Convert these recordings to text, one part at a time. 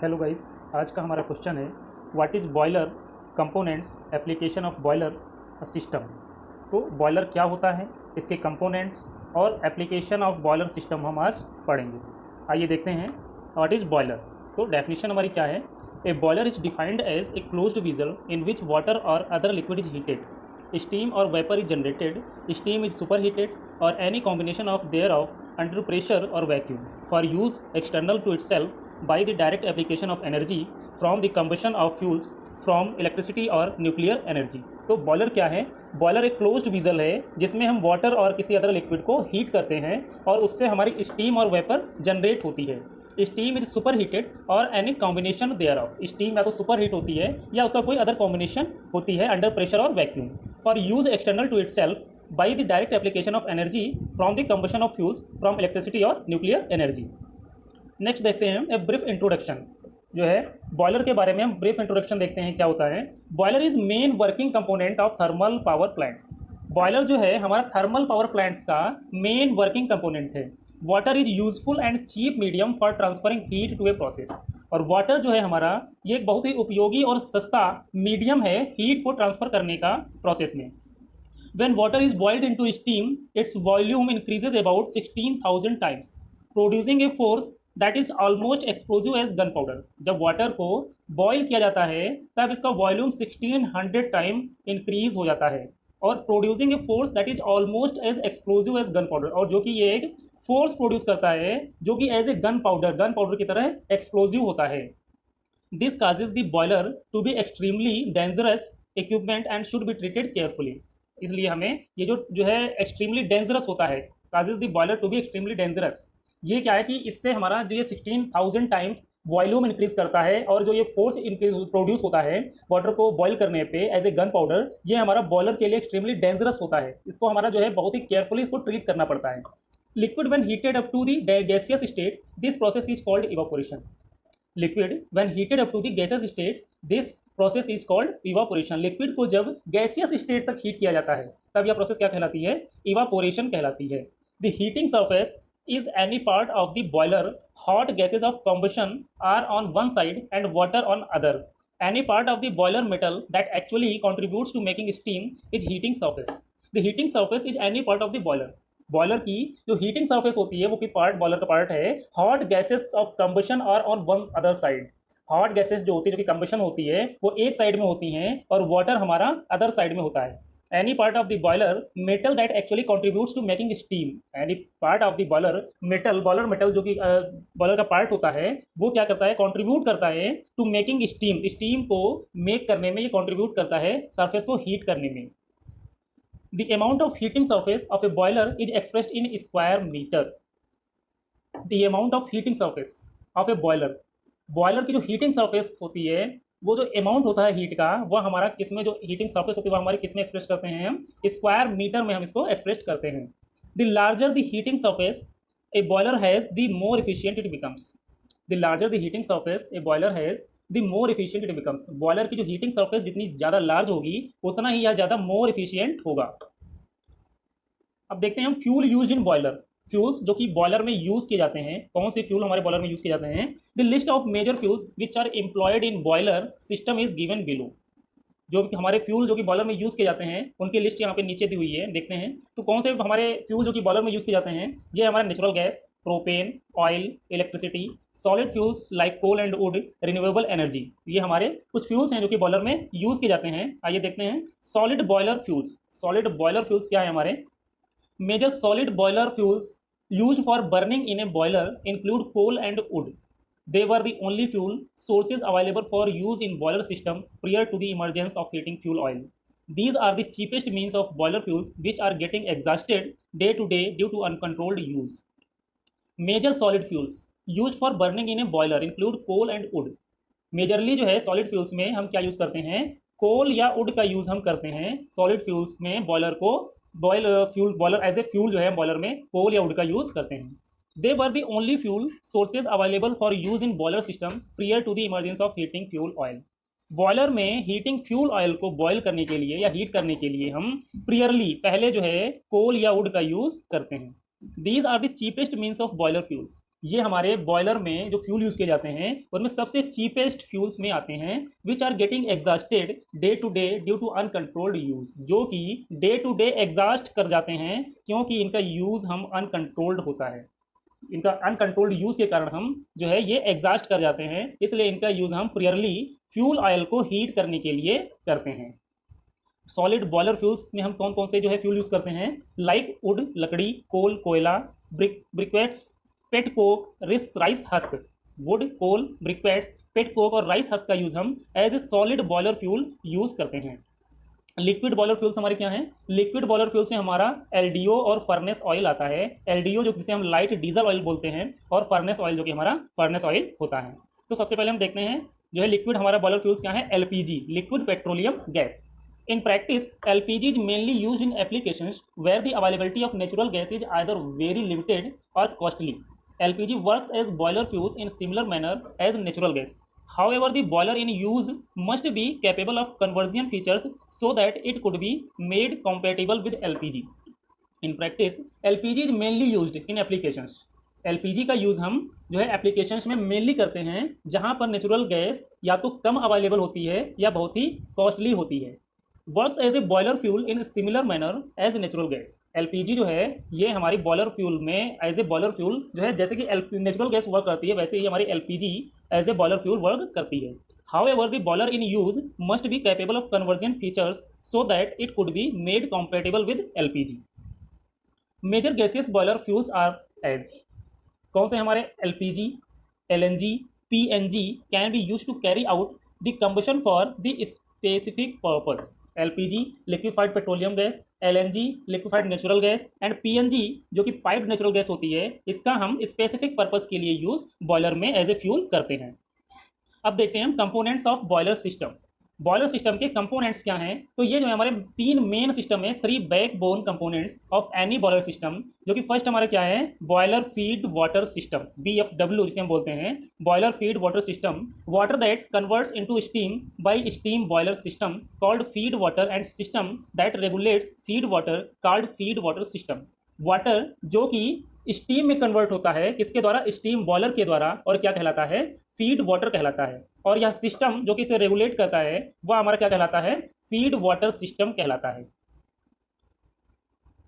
Hello guys, आज का हमारा क्वेश्चन है what is boiler components application of boiler system. तो बॉयलर क्या होता है, इसके कंपोनेंट्स और एप्लीकेशन ऑफ बॉयलर सिस्टम हम आज पढ़ेंगे। आइए देखते हैं व्हाट इज़ बॉयलर। तो डेफिनेशन हमारी क्या है। A boiler is defined as a closed vessel in which water or other liquid is heated, steam or vapour is generated, steam is super heated or any combination of there of under pressure or vacuum for use external to itself by the direct application of energy from the combustion of fuels from electricity और nuclear energy. तो boiler क्या है? Boiler एक closed vigil है जिसमें हम water और किसी अदर लिक्विड को हीट करते हैं और उससे हमारी स्टीम और वेपर जनरेट होती है। Steam is super heated or any combination thereof, steam या तो सुपर हीट होती है या उसका कोई अदर कॉम्बिनेशन होती है under pressure or vacuum for use external to itself by the direct application of energy from the combustion of fuels from electricity और न्यूक्लियर एनर्जी। नेक्स्ट देखते हैं ए ब्रीफ इंट्रोडक्शन। जो है बॉयलर के बारे में हम ब्रीफ इंट्रोडक्शन देखते हैं क्या होता है। Boiler is main working component of thermal power plants. Boiler जो है हमारा थर्मल पावर प्लांट्स का मेन वर्किंग कंपोनेंट है। Water is useful and cheap medium for transferring heat to a process. और वाटर जो है हमारा ये एक बहुत ही उपयोगी और सस्ता मीडियम है हीट को ट्रांसफर करने का प्रोसेस में। When water is boiled into steam, its volume increases about 16,000 times, producing a force that is almost explosive as gunpowder। जब वाटर को बॉयल किया जाता है तब इसका वॉल्यूम 1600 टाइम इंक्रीज हो जाता है और producing a force that is almost as explosive as gunpowder, और जो कि ये एक फोर्स प्रोड्यूस करता है जो कि एज ए गन पाउडर की तरह एक्सप्लोजिव होता है। This causes the boiler to be extremely dangerous equipment and should be treated carefully. इसलिए हमें ये जो है एक्सट्रीमली डेंजरस होता है, causes the boiler to be extremely dangerous. ये क्या है कि इससे हमारा जो ये 16,000 टाइम्स वॉल्यूम इंक्रीज करता है और जो ये फोर्स इंक्रीज प्रोड्यूस होता है वाटर को बॉयल करने पे एज ए गन पाउडर, ये हमारा बॉयलर के लिए एक्सट्रीमली डेंजरस होता है। इसको हमारा जो है बहुत ही केयरफुली इसको ट्रीट करना पड़ता है। Liquid when heated up to the gaseous state, this process is called evaporation. Liquid when heated up to the gaseous state, this process is called evaporation. Liquid को जब गैसियस स्टेट तक heat किया जाता है तब यह प्रोसेस क्या कहलाती है? इवापोरेशन कहलाती है। The heating surface is any part of the boiler, hot gases of combustion are on one side and water on other. Any part of the boiler metal that actually contributes to making steam is heating surface. The heating surface is any part of the boiler. Boiler की जो heating surface होती है वो key part, boiler का part है। Hot gases of combustion are on one other side. Hot gases जो होती है, जो कि कंबशन होती है, वो एक साइड में होती हैं और वाटर हमारा अदर साइड में होता है। Any part of the boiler metal that actually contributes to making steam, any part of the boiler metal जो कि बॉयलर का पार्ट होता है वो क्या करता है? कंट्रीब्यूट करता है टू मेकिंग स्टीम, स्टीम को मेक करने में ये कंट्रीब्यूट करता है, सरफेस को हीट करने में। The amount of heating surface of a boiler is expressed in square meter. The amount of heating surface of a boiler, boiler की जो हीटिंग सरफेस होती है वो जो अमाउंट होता है हीट का, वह हमारा किस में, जो हीटिंग सरफेस होती है वो हमारी किस में एक्सप्रेस करते हैं? हम स्क्वायर मीटर में हम इसको एक्सप्रेस करते हैं। The larger the heating surface A boiler has the more efficient it becomes. The larger the heating surface A boiler has the more efficient it becomes. Boiler की जो हीटिंग सरफेस जितनी ज़्यादा large होगी उतना ही यह ज़्यादा मोर एफिशिएंट होगा। अब देखते हैं हम fuel use in boiler. Fuels जो कि बॉयलर में यूज किए जाते हैं, कौन से फ्यूल हमारे बॉयलर में यूज किए जाते हैं? The list of major fuels which are employed in boiler system is given below. जो कि हमारे फ्यूल जो कि बॉयलर में यूज किए जाते हैं उनकी लिस्ट यहाँ पे नीचे दी हुई है, देखते हैं। तो कौन से हमारे फ्यूल जो कि बॉयलर में यूज किए जाते हैं? ये हमारे natural gas, propane, oil, electricity, solid fuels like coal and wood, renewable energy. ये हमारे कुछ फ्यूल्स हैं जो कि बॉयलर में यूज किए जाते हैं। आइए देखते हैं solid boiler fuels. Solid boiler fuels क्या है हमारे? Major solid boiler fuels used for burning in a boiler include coal and wood. They were the only fuel sources available for use in boiler system prior to the emergence of heating fuel oil. These are the cheapest means of boiler fuels which are getting exhausted day to day due to uncontrolled use. Major solid fuels used for burning in a boiler include coal and wood. Majorly जो है solid fuels में हम क्या use करते हैं? कोल या would का use हम करते हैं सॉलिड फ्यूल्स में। बॉयलर को बॉयलर एज ए फ्यूल जो है बॉयलर में कोल या वुड का यूज करते हैं। They were the only fuel sources available for use in boiler system prior to the emergence of heating fuel oil. Boiler में हीटिंग फ्यूल ऑयल को boil करने के लिए या हीट करने के लिए हम प्रियरली पहले जो है कोल या वुड का यूज करते हैं। These are the cheapest means of boiler fuels. ये हमारे बॉयलर में जो फ्यूल यूज़ किए जाते हैं उनमें सबसे चीपेस्ट फ्यूल्स में आते हैं, which are getting exhausted day to day due to uncontrolled use, जो कि डे टू डे एग्जॉस्ट कर जाते हैं क्योंकि इनका यूज़ हम अनकंट्रोल्ड होता है। इनका अनकंट्रोल्ड यूज़ के कारण हम जो है ये एग्जॉस्ट कर जाते हैं, इसलिए इनका यूज़ हम प्रियरली फ्यूल ऑयल को हीट करने के लिए करते हैं। सॉलिड बॉयलर फ्यूल्स में हम कौन कौन से जो है फ्यूल यूज़ करते हैं, लाइक वुड लकड़ी, कोल कोयला, briquettes, pet coke, rice husk. Wood, coal, briquettes, pet coke और राइस हस्क का यूज़ हम as a solid boiler fuel use करते हैं। लिक्विड बॉयलर फ्यूल्स हमारे क्या हैं, लिक्विड बॉयलर फ्यूल से हमारा एलडीओ और फर्नेस ऑयल आता है। एलडीओ जो जिसे हम लाइट डीजल ऑयल बोलते हैं, और फर्नेस ऑयल जो कि हमारा फर्नेस ऑयल होता है। तो सबसे पहले हम देखते हैं जो है लिक्विड हमारा बॉयलर फ्यूल्स क्या है, LPG, liquid petroleum gas. In practice, LPG is mainly used in applications where the availability of natural gas is either very limited or costly. LPG works as boiler fuels in similar manner as natural gas. However, the boiler in use must be capable of conversion features so that it could be made compatible with LPG. In practice, LPG is mainly used in applications. LPG का use हम जो है applications में mainly करते हैं जहाँ पर natural gas या तो कम अवेलेबल होती है या बहुत ही कॉस्टली होती है। Works as a boiler fuel in similar manner as natural gas. LPG जो है ये हमारी बॉयलर फ्यूल में एज ए बॉयलर फ्यूल जो है जैसे कि नेचुरल गैस वर्क करती है वैसे ही हमारी LPG as a boiler fuel work करती है। However the boiler in use must be capable of conversion features so that it could be made compatible with LPG. Major gaseous boiler fuels are as, कौन से हमारे, LPG, LNG, PNG can be use to carry out the combustion for the specific purpose. LPG liquefied petroleum gas, LNG liquefied natural gas and PNG जो कि piped natural gas होती है, इसका हम specific purpose के लिए यूज बॉयलर में as a fuel करते हैं। अब देखते हैं हम components of boiler system. Boiler system के कंपोनेंट्स क्या हैं, तो ये जो हमारे तीन मेन सिस्टम है, three back bone components of any boiler system, जो कि फर्स्ट हमारा क्या है, boiler feed water system, BFW जिसे हम बोलते हैं, boiler feed water system, water that converts into steam bye steam boiler system called feed water and system that regulates feed water called feed water system. Water जो कि steam में convert होता है, किसके द्वारा, स्टीम बॉयलर के द्वारा, और क्या कहलाता है, फीड वाटर कहलाता है। और यह सिस्टम जो कि इसे रेगुलेट करता है वह हमारा क्या कहलाता है, फीड वाटर सिस्टम कहलाता है।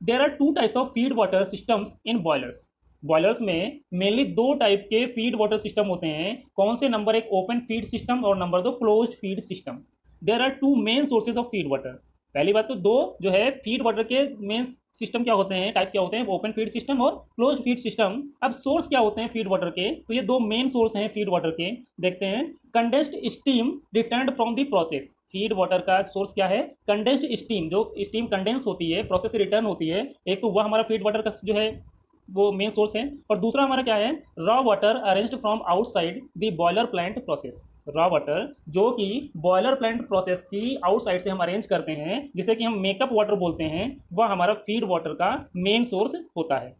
There are two types of feed water systems in boilers. Boilers में मेनली दो टाइप के फीड वाटर सिस्टम होते हैं। कौन से, नंबर एक ओपन फीड सिस्टम और नंबर दो closed feed system. There are two main sources of feed water. पहली बात तो दो जो है फीड वाटर के मेन सिस्टम क्या होते हैं, टाइप्स क्या होते हैं, ओपन फीड सिस्टम और क्लोज्ड फीड सिस्टम। अब सोर्स क्या होते हैं फीड वाटर के, तो ये दो मेन सोर्स हैं फीड वाटर के, देखते हैं। Condensed steam returned from the process. Feed water का सोर्स क्या है, कंडेंस्ड स्टीम, जो स्टीम कंडेंस होती है प्रोसेस से रिटर्न होती है, एक तो वह हमारा फीड वाटर का जो है वो मेन सोर्स है। और दूसरा हमारा क्या है, raw water arranged from outside the boiler plant process. Raw water जो कि बॉयलर प्लांट प्रोसेस की आउटसाइड से हम अरेंज करते हैं, जिसे कि हम मेकअप वाटर बोलते हैं, वह हमारा फीड वाटर का मेन सोर्स होता है।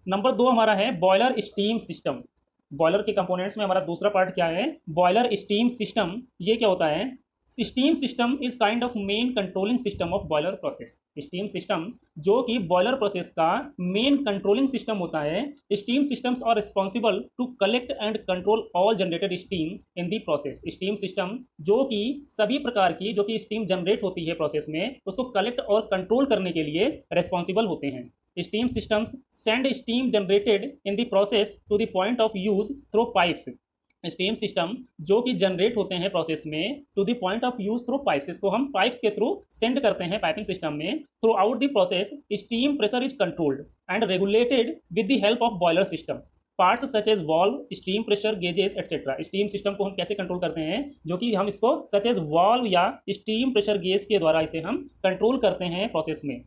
नंबर दो हमारा है बॉयलर स्टीम सिस्टम। बॉयलर के कंपोनेंट्स में हमारा दूसरा पार्ट क्या है, बॉयलर स्टीम सिस्टम। ये क्या होता है, steam system is kind of main controlling system of boiler process. Steam system जो कि बॉयलर प्रोसेस का मेन कंट्रोलिंग सिस्टम होता है। Steam systems are responsible to collect and control all generated steam in the process. Steam system जो कि सभी प्रकार की जो कि स्टीम जनरेट होती है प्रोसेस में, उसको कलेक्ट और कंट्रोल करने के लिए रिस्पॉन्सिबल होते हैं। Steam systems send steam generated in the process to the point of use through pipes. Steam system जो कि जनरेट होते हैं प्रोसेस में to the point of use through pipes, इसको हम पाइप्स के थ्रू सेंड करते हैं पाइपिंग सिस्टम में। Throughout the process steam pressure is controlled and regulated with the help of boiler system. Parts such as valve, steam pressure gauges etcetera. Steam system को हम कैसे control करते हैं, जो कि हम इसको सच एज वॉल्व या स्टीम प्रेशर गेज के द्वारा इसे हम कंट्रोल करते हैं प्रोसेस में।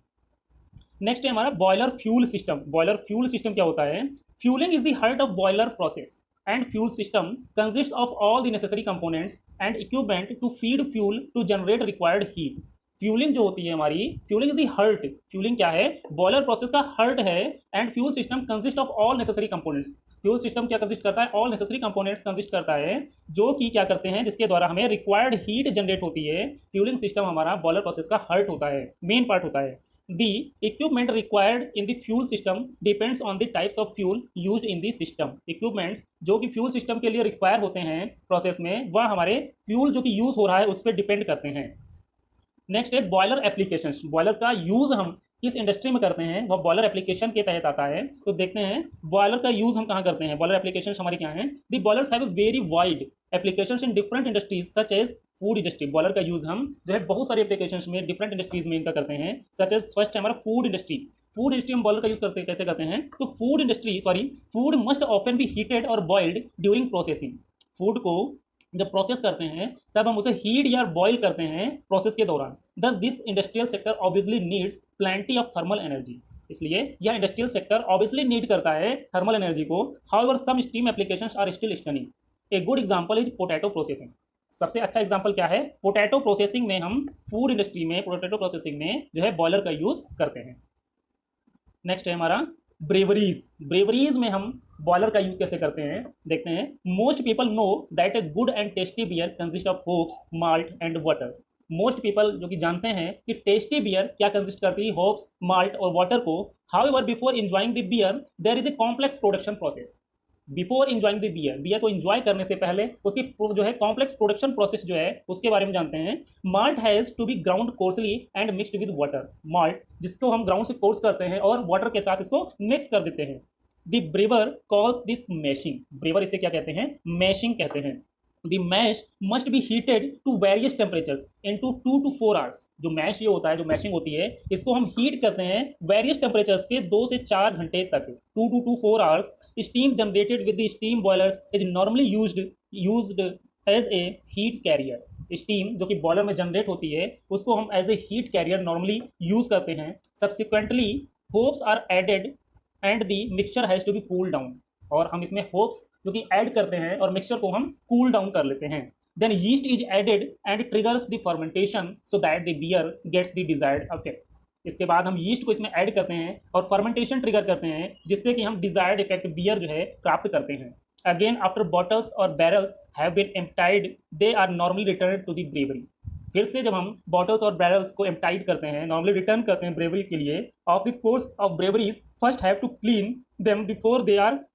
नेक्स्ट है हमारा boiler fuel system. Boiler fuel system क्या होता है, fuelling is the heart of boiler process and fuel system consists of all the necessary components and equipment to feed fuel to generate required heat. Fuelling जो होती है हमारी, fuelling is the heart. Fuelling क्या है, boiler process का heart है। And fuel system consist of all necessary components. Fuel system क्या consist करता है, ऑल नेसेसरी कंपोनेंट्स कंसिस्ट करता है, जो कि क्या करते हैं, जिसके द्वारा हमें रिक्वायर्ड हीट जनरेट होती है। फ्यूलिंग सिस्टम हमारा बॉयलर प्रोसेस का हर्ट होता है, मेन पार्ट होता है। The equipment required in the fuel system depends on the types of fuel used in the system. Equipments जो कि फ्यूल सिस्टम के लिए रिक्वायर होते हैं प्रोसेस में, वह हमारे फ्यूल जो कि यूज़ हो रहा है उस पर डिपेंड करते हैं। नेक्स्ट है बॉयलर एप्लीकेशंस। बॉयलर का यूज़ हम किस इंडस्ट्री में करते हैं, वह बॉयलर एप्लीकेशन के तहत आता है। तो देखते हैं बॉयलर का यूज़ हम कहाँ करते हैं, बॉयलर एप्लीकेशंस हमारी क्या हैं। The boilers have a very wide applications in different industries such as food industry. Boiler का यूज़ हम जो है बहुत सारी एप्लीकेशंस में डिफरेंट इंडस्ट्रीज में इनका करते हैं। सच एज फर्स्ट है हमारा फूड इंडस्ट्री। फूड इंडस्ट्री हम बॉयलर का यूज़ करते हैं, कैसे करते हैं, तो food must often B heated और बॉइल्ड ड्यूरिंग प्रोसेसिंग। फूड को जब प्रोसेस करते हैं तब हम उसे हीट या बॉईल करते हैं प्रोसेस के दौरान। Thus this industrial sector obviously needs plenty of thermal energy. इसलिए यह इंडस्ट्रियल सेक्टर ऑब्वियसली नीड करता है थर्मल एनर्जी को। However some steam applications are still stunning. A good example is potato processing. सबसे अच्छा एग्जांपल क्या है, पोटैटो प्रोसेसिंग में हम फूड इंडस्ट्री में पोटैटो प्रोसेसिंग में जो है बॉयलर का यूज़ करते हैं। नेक्स्ट है हमारा ब्रेवरीज। ब्रेवरीज में हम बॉयलर का यूज कैसे करते हैं, देखते हैं। Most people know that a good and tasty beer consist of hops, malt and water. Most people जो कि जानते हैं कि टेस्टी बियर क्या कंसिस्ट करती है, होप्स, माल्ट और वाटर को। However before enjoying the beer there is a complex production process. Before enjoying the beer, beer को इंजॉय करने से पहले उसकी जो है कॉम्प्लेक्स प्रोडक्शन प्रोसेस जो है उसके बारे में जानते हैं। Malt has to be ground coarsely and mixed with water. Malt जिसको हम ग्राउंड से कोर्स करते हैं और वाटर के साथ इसको मिक्स कर देते हैं। The brewer calls this mashing. Brewer इसे क्या कहते हैं, मैशिंग कहते हैं। The mash must be heated to various temperatures into 2 to 4 hours. जो मैश ये होता है, जो मैशिंग होती है, इसको हम हीट करते हैं वेरियस टेम्परेचर्स पे 2 से 4 घंटे तक, 2 to 4 hours. Steam generated with the steam boilers is normally used as a heat carrier. Steam जो कि बॉयलर में जनरेट होती है उसको हम as a heat carrier normally use करते हैं। Subsequently hops are added and the mixture has to be cool down. और हम इसमें होप्स जो कि ऐड करते हैं और मिक्सचर को हम कूल डाउन कर लेते हैं। Then yeast is added and triggers the fermentation so that the beer gets the desired effect. इसके बाद हम यीस्ट को इसमें ऐड करते हैं और फर्मेंटेशन ट्रिगर करते हैं जिससे कि हम डिजायर्ड इफेक्ट बियर जो है प्राप्त करते हैं। अगेन आफ्टर बॉटल्स और barrels have been emptied they are normally return to the brewery. फिर से जब हम बॉटल्स और बैरल्स को एम्प्टाइड करते हैं, नॉर्मली रिटर्न करते हैं ब्रेवरी के लिए। Of the course of breweries first have to clean them before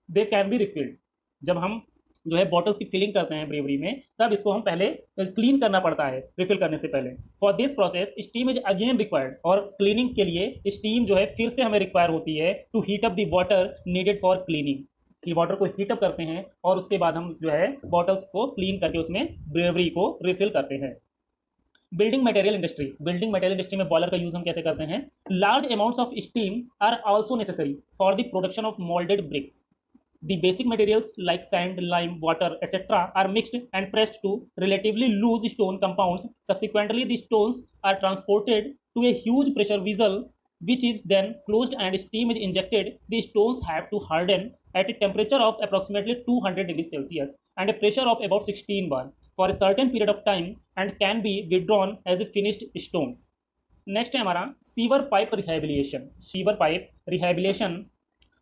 they can be refilled. जब हम जो है बॉटल्स की फिलिंग करते हैं ब्रेवरी में, तब इसको हम पहले क्लीन करना पड़ता है रिफिल करने से पहले। For this process steam is again required. और क्लीनिंग के लिए स्टीम जो है फिर से हमें रिक्वायर होती है to heat up the water needed for cleaning. कि वाटर को हीटअप करते हैं और उसके बाद हम जो है बॉटल्स को क्लीन करके उसमें ब्रेवरी को रिफिल करते हैं। Building material industry. Building material industry में बॉयलर का यूज हम कैसे करते हैं। Large amounts of steam are also necessary for the production of moulded bricks. The basic materials like sand, lime, water, etc. are mixed and pressed to relatively loose stone compounds. Subsequently, the stones are transported to a huge pressure vessel, which is then closed and steam is injected. The stones have to harden at a temperature of approximately 200 degrees Celsius and a pressure of about 16 bar for a certain period of time and can be withdrawn as finished stones. Next है हमारा sewer pipe rehabilitation. Sewer pipe rehabilitation,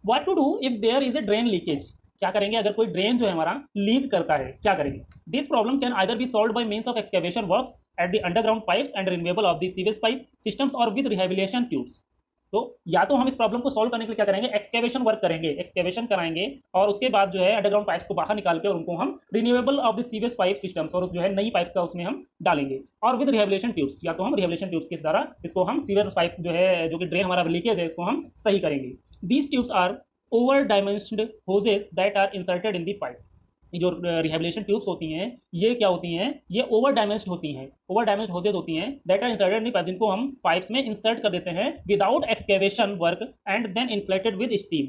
what to do if there is a drain leakage. क्या करेंगे अगर कोई drain जो है हमारा leak करता है, क्या करेंगे। This problem can either be solve by means of excavation works at the underground pipes and renewable of the sewage pipe systems और विद रिहेबिलिएशन ट्यूब्स। तो या तो हम इस प्रॉब्लम को सॉल्व करने के लिए क्या करेंगे, एक्सकेवेशन वर्क करेंगे, एक्सकेवेशन कराएंगे और उसके बाद जो है अंडरग्राउंड पाइप्स को बाहर निकाल के और उनको हम renewable of the sewage pipe systems और उस जो है नई पाइप्स का उसमें हम डालेंगे। और विद रिहेबिलिएशन ट्यूब्स, या तो हम रिहेबिलिएशन ट्यूब्स के द्वारा इसको हम सीवर पाइप जो है जो कि ड्रेन हमारा लीकेज है इसको हम सही करेंगे। These tubes are over dimensioned hoses that are inserted in the pipe. जो रिहेबिलिएशन ट्यूब्स होती हैं ये क्या होती हैं, ये ओवर डायमेंस्ड होती हैं, ओवर डायमेंस्ड होजेस होती हैं that are inserted in the pipe, जिनको हम पाइप्स में इंसर्ट कर देते हैं without excavation work and then inflated with steam.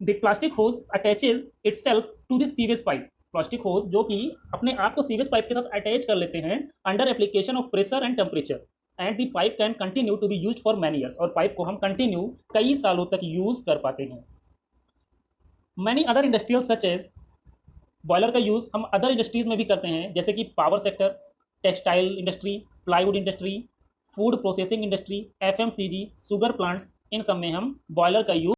The plastic hose attaches itself to the sewage pipe. Plastic hose जो कि अपने आप को सीवेज पाइप के साथ अटैच कर लेते हैं under application of pressure and temperature and the pipe can continue to be use for many years. और पाइप को हम कंटिन्यू कई सालों तक यूज कर पाते हैं। Many other industrial such as, boiler का यूज़ हम अदर इंडस्ट्रीज में भी करते हैं जैसे कि power sector, textile industry, plywood industry, food processing industry, FMCG, sugar plants, इन सब में हम बॉयलर का यूज